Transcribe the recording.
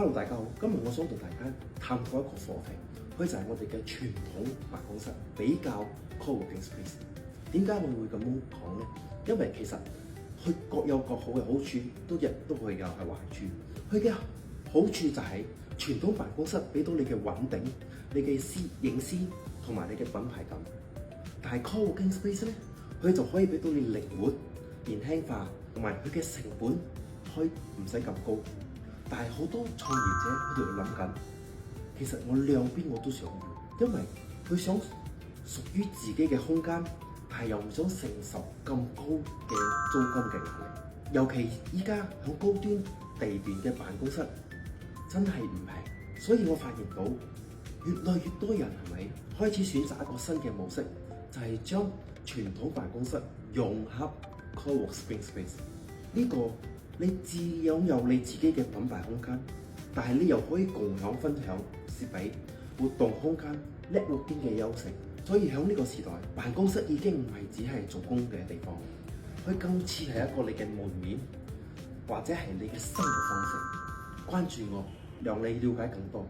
Hello，大家好，今日我想同大家探討一個課題，佢就係我哋嘅傳統辦公室比較 co-working space。點解我會咁樣講呢？因為其實佢各有各好嘅好處，亦都會有係壞處。佢嘅好處就係傳統辦公室俾到你嘅穩定、你嘅隱私同埋你嘅品牌感。但係 co-working space 咧，佢就可以俾到你靈活、年輕化，同埋佢嘅成本可以唔使咁高。但係好多創業者喺度諗緊，其實我兩邊我都想要，因為佢想屬於自己嘅空間，但係又唔想承受咁高嘅租金嘅壓力。尤其依家喺高端地段嘅辦公室真係唔平，所以我發現到越來越多人係咪開始選擇一個新嘅模式，就係將傳統辦公室融合 co-working space 呢個。你自擁有你自己嘅品牌空間，但係你又可以共享分享設備、活動空間、networking嘅優勢。所以喺呢個時代，辦公室已經唔係只係做工嘅地方，佢更似係一個你嘅門面，或者係你嘅生活方式。關注我，讓你了解更多。